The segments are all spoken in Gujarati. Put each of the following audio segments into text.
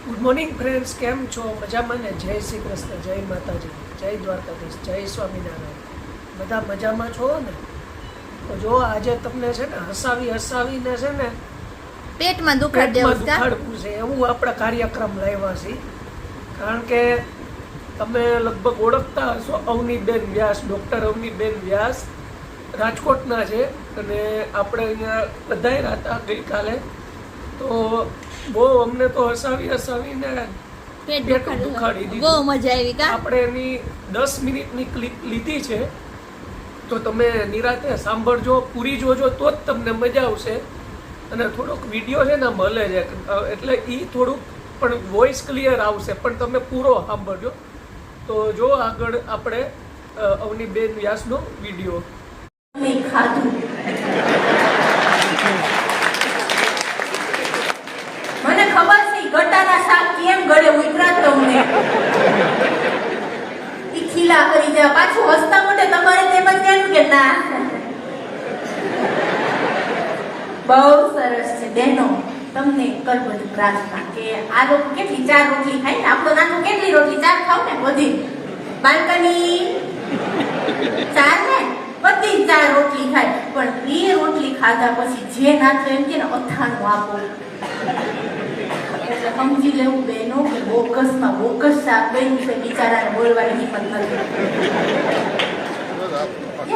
ગુડ મોર્નિંગ ફ્રેન્ડ્સ, કેમ છો? મજામાં ને? જય શ્રી કૃષ્ણ, જય માતાજી, જય દ્વારકાધીશ, જય સ્વામિનારાયણ. બધા મજામાં છો ને? તો જો આજે તમને છે ને હસાવીને છે ને પેટમાં દુખાડવું છે એવું આપણે કાર્યક્રમ લાવ્યા છીએ. કારણ કે તમે લગભગ ઓળખતા હશો અવનીબેન વ્યાસ, ડૉક્ટર અવનીબેન વ્યાસ રાજકોટના છે અને આપણે અહીંયા પધાર્યા હતા ગઈકાલે. તો બહુ અમને તો હસાવીને પેટ દુખાડી દીધું. બહુ મજા આવી. આપણે એની 10 મિનિટની ક્લિપ લીધી છે, તો તમે નિરાતે સાંભળજો, પૂરી જોજો તો જ તમને મજા આવશે. અને થોડોક વિડીયો છે ને મળે છે એટલે એ થોડુંક પણ વોઇસ ક્લિયર આવશે, પણ તમે પૂરો સાંભળજો. તો જો આગળ આપણે અવનીબેન વ્યાસનો વિડીયો. મને ખબર છે ગટાના શાક કેમ ગળે ઉતરા તમને ઈ ખીલા કરી જા પાછું હસતા મોટે તમારે તેમ જ કહેવું કે ના. બહુ સરસ છે બહેનો, તમને કરબત પ્રાર્થના કે આ લોકો કેટલી 4 રોટલી ખાય ને, આપણો નાનો કેટલી રોટલી 4 ખાવ ને બધી બાલ્કની 4 ને બધી 4 રોટલી ખાય, પણ એ રોટલી ખાધા પછી જે ના થાય એમ કે ને અથાણું આપો એટલે સમજી લેવું બહેનો કે બોકસમાં બોકસ શાક બન્યું છે, બિચારાને બોલવાની હિંમત નથી.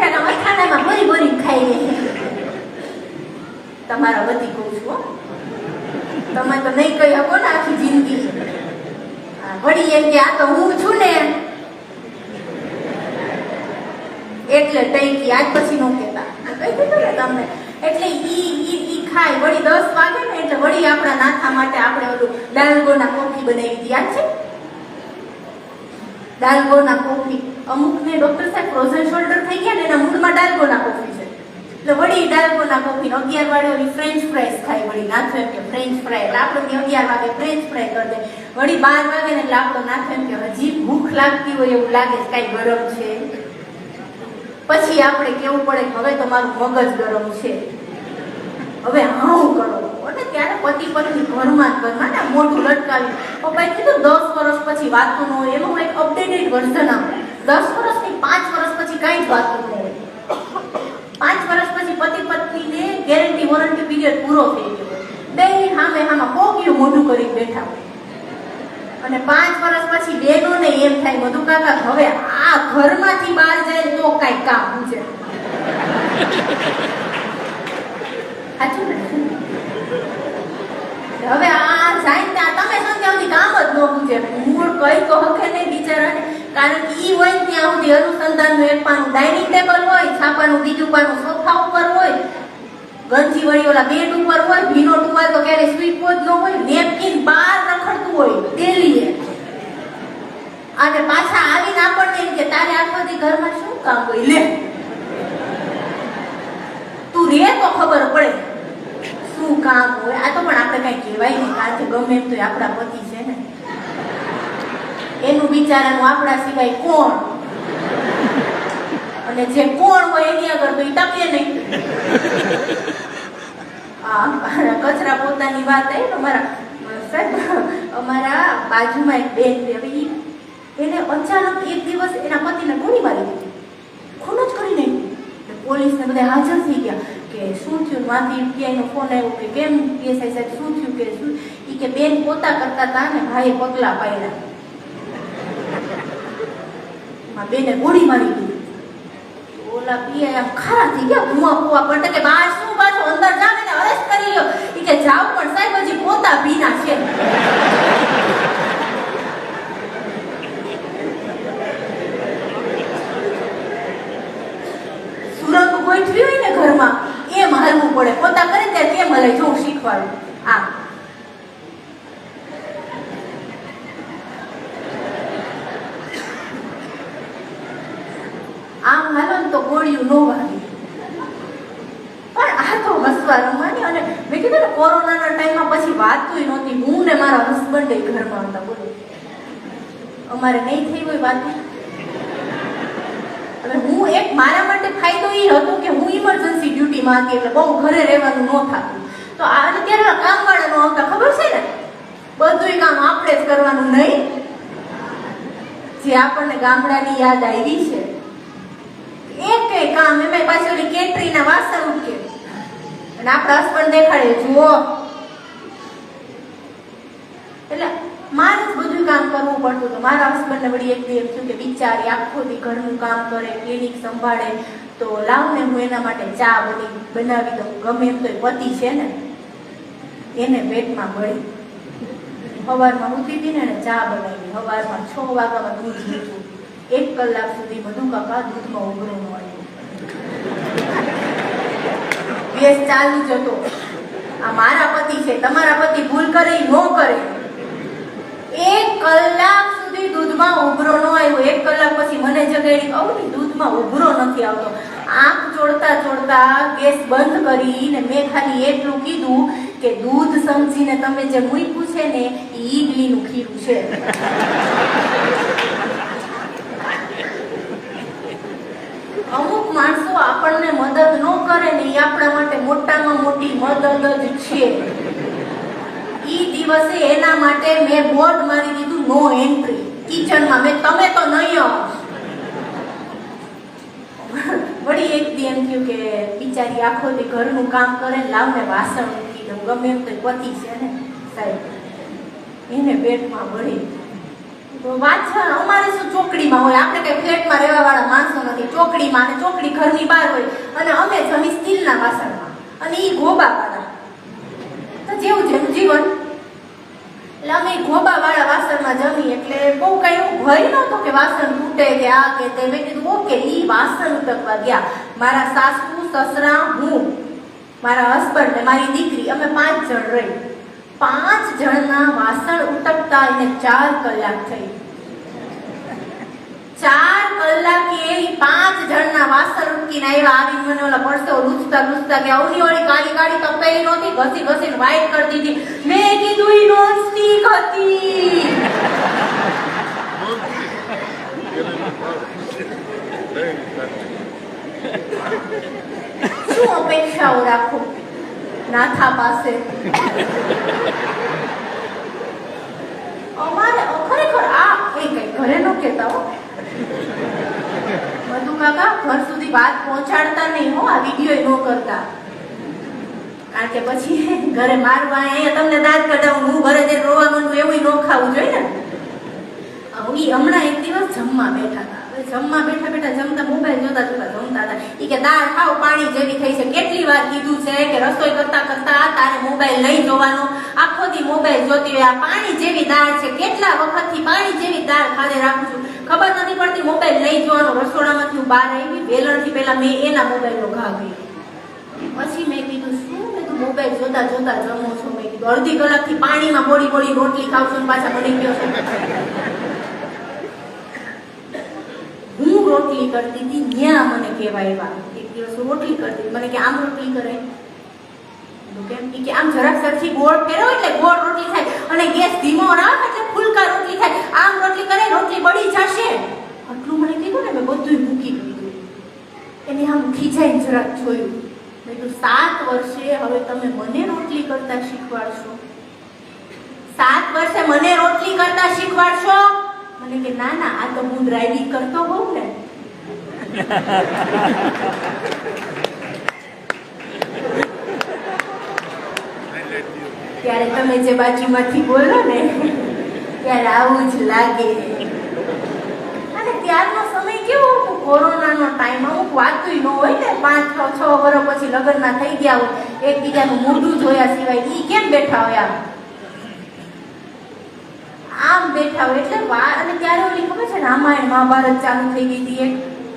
એના અથાણામાં ભરી ખાઈ લે. તમારા વધી કહું છું હો, તમે તો નહીં કહી શકો ને આખી જિંદગી. વળી એમ કે આ તો હું છું ને એટલે ટૈકી આજ પછી નો કહેતા કહી દીધું ને તમને. એટલે ઈ ખાય વળી 10 વાગે ને એટલે વળી આપણા નાથા માટે આપણે ઓલું ડાલગોના કોફી બનાવી હતી, યાદ છે? ડાલગોના કોફી અમુકને ડોક્ટર સાહેબ ફ્રોઝન શોલ્ડર થઈ ગયા ને એના મૂળમાં ડાલગોના કોફી છે એટલે વળી ડાલગોના કોફી 11 વાગે ઓલી ફ્રેન્ચ ફ્રાઈસ ખાય. વળી નાથો એમ કે ફ્રેન્ચ ફ્રાઈ એટલે આપણે 11 વાગે ફ્રેન્ચ ફ્રાઈ કરી દે. વળી 12 વાગે ને એટલે આપણો નાથો એમ કે હજી ભૂખ લાગતી હોય એવું લાગે છે, કાંઈ ગરમ છે. પછી આપણે કેવું પડે કે હવે તમારું મગજ ગરમ છે, હવે હાઉ કરો. અને ત્યારે પતિ પત્ની ઘરમાં ને મોઢું લટકાવી પપ્પાએ કીધું 10 વર્ષ પછી વાતું ન હોય, એનું એક અપડેટેડ વર્ઝન આવે. 10 વર્ષથી 5 વર્ષ પછી કાંઈ જ વાતું ન હોય. 5 વર્ષ પછી પતિ પત્નીને ગેરંટી વોરંટી પીરિયડ પૂરો થઈ ગયો, બે સામે કોકિયું મોઢું કરી બેઠા હોય. અને 5 વર્ષ પછી બેનોને એમ થાય મધુ કાકા હવે આ ઘરમાંથી બહાર જાય તો કાંઈ કામ પૂછે. સાચું ને? હવે આ જાય ત્યાં તમે સમજાવતી કામ જ ન પૂછે. મૂળ કઈ તો હકે નહીં બિચારાને, કારણ કે ઈ હોય ત્યાં સુધી અનુસંધાનનું એક પાનું ડાઇનિંગ ટેબલ હોય, છાપાનું બીજું પાનું સોફા ઉપર હોય, ગંજી વળી ઓલા બેડ ઉપર હોય, ભીનો ટુવાલ તો ક્યારે સ્વીટ પોચ ન હોય, નેપકિન બહાર રખડતું હોય ડેલી. અને પાછા આવીને આપણને એમ કે તારે આખો દી ઘરમાં શું કામ હોય, લે તું રે તો ખબર પડે શું કામ હોય. આ તો પણ આપણે કઈ કહેવાય નહીં, કારણ કે ગમે એમ તો આપણા પતિ છે ને, એનું બિચારાનું આપણા સિવાય કોણ, અને જે કોણ હોય એની આગળ તો ટકે નહીં. કચરા પોતાની વાત આવી. અમારા બાજુમાં એક બેન રહી, એને અચાનક એક દિવસ એના પતિને ગોળી મારી દીધી, ખૂન જ કરી નહીં. પોલીસને બધા હાજર થઈ ગયા કે શું થયું, માંથી પીઆઈનો ફોન આવ્યો કે કેમ પીએસઆઈ સાહેબ શું થયું, કે શું? ઈ કે બેન પોતા કરતા હતા ને ભાઈએ પગલા પાડ્યા, બેને ગોળી મારી દીધી. ઓલા પીઆઈ આમ ખારા થઈ ગયા, ભૂવા પડતા કે બહાર શું પાછો અંદર જાવ ને અરેસ્ટ કરી લો. ઈ કે જાવ પણ સાહેબ હજી પોતા ભીના છે. સુરંગ ગોઠવી હોય ને ઘરમાં એમ હાલવું પડે, પોતા કરે ત્યારે કેમ હલે જો શીખવાડું. આમ હાલો ને તો ગોળીયું નો વાગે. પણ આ તો હસવા રમવાની. અને મેં કીધું ને કોરોનાના ટાઈમમાં પછી વાતું નહોતી, હું ને મારા હસબન્ડ ઘરમાં હતા. બોલો અમારે નહીં થઈ હોય વાતું. હવે હું એક મારા માટે ફાયદો એ હતો કે હું ઇમરજન્સી ડ્યુટીમાં હતી એટલે બહુ ઘરે રહેવાનું ન થતું. તો અત્યારે કામવાળા ન આવતા, ખબર છે ને, બધું કામ આપણે કરવાનું નહીં. જે આપણને ગામડાની યાદ આવી છે, એક કામ એમાં પાછી ઓલી કેટરીના વાસણ ઉકે અને આપણા હસબન્ડ દેખાડે જુઓ. એટલે મારે જ બધું કામ કરવું પડતું હતું. મારા હસબન્ડને વળી એક દી એમ થયું કે બિચારી આખો દી ઘરનું કામ કરે, ક્લિનિક સંભાળે, તો લાવ ને હું એના માટે ચા બનાવી દઉં. ગમે એમ તો પતિ છે ને, એને પેટમાં મળી. સવારમાં ઉઠી હતી ને ચા બનાવી. સવારમાં 6 વાગ્યામાં દૂધ લીધું. 1 કલાક સુધી બધું કાકા દૂધમાં ઉભરો ન આવ્યો. ગેસ ચાલુ જ હતો. આ મારા પતિ છે, તમારા પતિ ભૂલ કરે ન કરે. 1 કલાક સુધી દૂધમાં ઉભરો ન આવ્યો. 1 કલાક પછી મને જગાડી, આવું ને દૂધમાં ઉભરો નથી આવતો. આંખ ચોળતા ચોળતા ગેસ બંધ કરીને મેં ખાલી એટલું કીધું કે દૂધ સમજીને તમે જે મૂક્યું છે ને એ ઈડલીનું ખીરું છે. અમુક માણસો આપણને મદદ ન કરે ને એ આપણા માટે મોટામાં મોટી મદદ જ છે. ઈ દિવસે એના માટે મેં બોર્ડ મારી દીધું, નો એન્ટ્રી કિચનમાં. તમે તો નહીં આવો. વળી એક દી એમ થયું કે બિચારી આખો દી ઘરનું કામ કરે, લાવને વાસણ મૂકી દઉં. ગમે એમ તો પતિ છે ને સાહેબ, એને પેટમાં વળી. તો વાછણ અમારે શું ચોકડીમાં હોય, આપણે કઈ ફ્લેટમાં રહેવા વાળા માણસો નથી. ચોકડીમાં, અને ચોકડી ઘરની બહાર હોય, અને અમે જમી સ્ટીલના વાસણમાં, અને ઈ ગોબા વાળા. તો જેવું જેવું જીવન. એટલે અમે ગોબા વાળા વાસણમાં જમી, એટલે બહુ કઈ એવું ભય નહોતો કે વાસણ તૂટે કે આ કે તે. મેં કીધું ઓકે. ઈ વાસણ ઉટકવા ગયા. મારા સાસુ, સસરા, હું, મારા હસબન્ડ ને મારી દીકરી, અમે 5 જણ રહી. 5 જણના વાસણ ઉટકતા એને 4 કલાક થઈ. 4 કલાકે એ 5 જણના વાસણ ઉટકીને આવ્યા. આવીને મને ઓલા પડસો લૂછતા લૂછતા કે અવની વાળી કાળી કાળી તપેલી નહોતી, ઘસી ઘસીને વ્હાઈટ કરી દીધી. મેં કીધું ઈ નોનસ્ટિક હતી. શું અપેક્ષાઓ રાખો નાથા પાસે? અમારે ખરેખર આ કઈ ઘરે ન કહેતા હો મધુ કાકા, ઘર સુધી વાત પહોંચાડતા નહીં હો. આ વિડીયો ન કરતા, કારણ કે પછી ઘરે મારવા અહીંયા તમને દાંત કઢાવું, હું ઘરે જઈને રોવા માંડું, એવું ન ખાવું જોઈએ ને. હમણાં એક દિવસ જમવા બેઠા હતા. જમવા બેઠા બેઠા જમતા મોબાઈલ જોતા જોતા જમતા હતા. ઈ કે દાળ ખાવ પાણી જેવી થઈ છે. કેટલી વાર કીધું છે કે રસોઈ કરતા કરતા તારે મોબાઈલ લઈ જવાનો, આખો દી મોબાઈલ જોતી હોય. આ પાણી જેવી દાળ છે, કેટલા વખતથી પાણી જેવી દાળ ખાધે રાખું છું, ખબર નથી પડતી. મોબાઈલ લઈ જવાનો. રસોડામાંથી હું બહાર આવી, વેલણથી પહેલા મેં એના મોબાઈલનો ઘા કર્યો. પછી મેં કીધું શું, મેં તું મોબાઈલ જોતા જોતા જમો છો? મેં કીધું અડધી કલાકથી પાણીમાં બોળી બોળી રોટલી ખાવ છું, પાછા બની ગયો છે. હું રોટલી કરતી હતી, ત્યાં મને કહેવાય એવા. એક દિવસ હું રોટલી કરતી, મને કે આમ રોટલી કરે. કેમ કે આમ જરાક સરખી ગોળ ફેરવો એટલે ગોળ રોટલી થાય, અને ગેસ ધીમો રાખ એટલે ફુલકા રોટલી થાય. આમ રોટલી કરે, રોટલી બળી જશે. આટલું મને કીધું ને, મેં બધું મૂકી દીધું. એને આમ ખીજાઈને જરાક જોયું. મેં કીધું 7 વર્ષે હવે તમે મને રોટલી કરતા શીખવાડશો? 7 વર્ષે મને રોટલી કરતા શીખવાડશો? મને કે ના ના, આ તો હું ડ્રાઇવિંગ કરતો હોઉં ને. ત્યારે તમે જે બાજુમાંથી બોલો ને ત્યારે આવું જ લાગે. અને ત્યારનો સમય કેવો, કોરોનાનો ટાઈમ, અમુક વાતું ન હોય ને. 5-6 વર્ષ પછી લગ્નના થઈ ગયા હોય, એકબીજાનું મોઢું જોયા સિવાય ઈ કેમ બેઠા હોય આમ બેઠા હોય. એટલે અને ત્યારે ઓલી ખબર છે રામાયણ મહાભારત ચાલુ થઈ ગઈ હતી. એક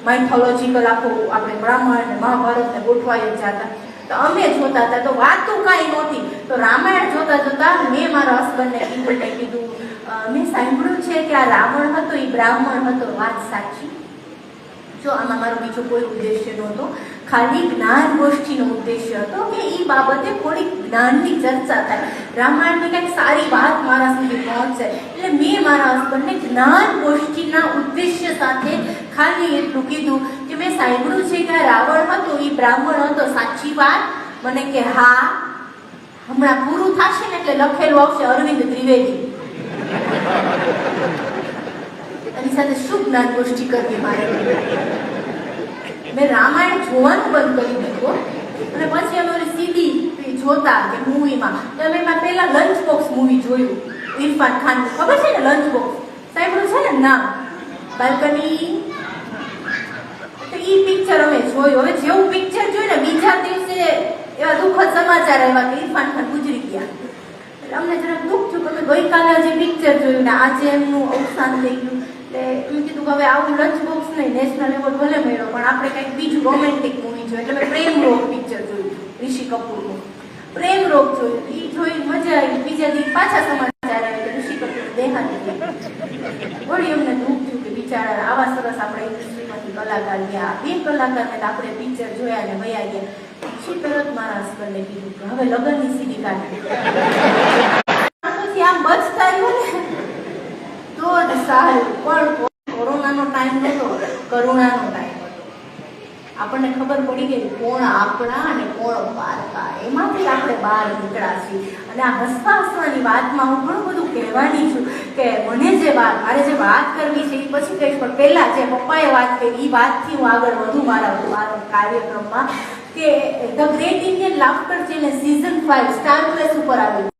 માઇથોલોજીકલ આખું આપણે રામાયણ ને મહાભારતને ગોઠવાઈ જ જતા. તો અમે જોતા હતા, તો વાતો કાંઈ નહોતી. તો રામાયણ જોતા જોતા મેં મારા હસબન્ડને કીધું મેં સાંભળ્યું છે કે આ રાવણ હતો એ બ્રાહ્મણ હતો. વાત સાચી. જો આમાં મારો બીજો કોઈ ઉદ્દેશ્ય નહોતો, ખાલી જ્ઞાન ગોષ્ઠીનો ઉદ્દેશ્ય હતો કે એ બાબતે થોડી જ્ઞાનની ચર્ચા થાય, રામાયણની કંઈક સારી વાત મારા સુધી પહોંચે. એટલે મેં મારા હસબન્ડને જ્ઞાન ગોષ્ઠીના ઉદ્દેશ્ય સાથે ખાલી એટલું કીધું કે મેં સાંભળ્યું છે કે રાવણ હતો એ બ્રાહ્મણ હતો. સાચી વાત? મને કે હા, હમણાં પૂરું થશે ને એટલે લખેલું આવશે અરવિંદ ત્રિવેદી. સાથે શું જ્ઞાન ગોષ્ઠી કરવી મારે. મેં રામાયણ જોવાનું બંધ કરી દીધું અને પછી અમે ઓલી સીડી જોતા કે મૂવીમાં તો અમે એમાં પહેલા લંચ બોક્સ મૂવી જોયું ઇરફાન ખાન, ખબર છે ને લંચ બોક્સ, સાંભળ્યું છે ને નામ, બાલ્કની. તો ઈ પિક્ચર અમે જોયું. હવે જેવું પિક્ચર જોયું ને બીજા દિવસે એવા દુઃખદ સમાચાર આવ્યા કે ઇરફાન ખાન ગુજરી ગયા. એટલે અમને જરાક દુઃખ થયું કે અમે ગઈકાલે હજી પિક્ચર જોયું ને આજે એમનું અવસાન થઈ ગયું. એટલે એમ કીધું કે હવે આવું લંચ બોક્સ નહીં, નેશનલ એવોર્ડ ભલે મળ્યો પણ આપણે કંઈક બીજું રોમેન્ટિક મૂવી જોયું. એટલે મેં પ્રેમ રોગ પિક્ચર જોયું, ઋષિ કપૂરનું પ્રેમ રોગ જોયું. એ જોઈ મજા આવી. બીજા દિવસ પાછા સમાચાર આવ્યા કે ઋષિ કપૂર દેહાંત થયા. વળી અમને દુઃખ થયું કે બિચારા આવા સરસ આપણે ઇન્ડસ્ટ્રીમાંથી કલાકાર ગયા, 2 કલાકારને તો આપણે પિક્ચર જોયા ને વયા ગયા. પછી તરત મારા હસબન્ડને કીધું કે હવે લગ્નની સીડી કાઢી. પછી આમ બચતા રહ્યું ને તો જ સારું. પણ કોરોનાનો ટાઈમ નહોતો, કરુણાનો ટાઈમ હતો. આપણને ખબર પડી ગઈ કોણ આપણા અને કોણ પારકા, એમાંથી આપણે બહાર નીકળ્યા છીએ. અને આ હસવા હસવાની વાતમાં હું ઘણું બધું કહેવાની છું કે મને જે મારે જે વાત કરવી છે એ પછી કહીશ, પણ પહેલાં જે પપ્પાએ વાત કરી એ વાતથી હું આગળ વધુ મારા કાર્યક્રમમાં કે the great Indian laughter challenge season 5 star plus ઉપર આવ્યું.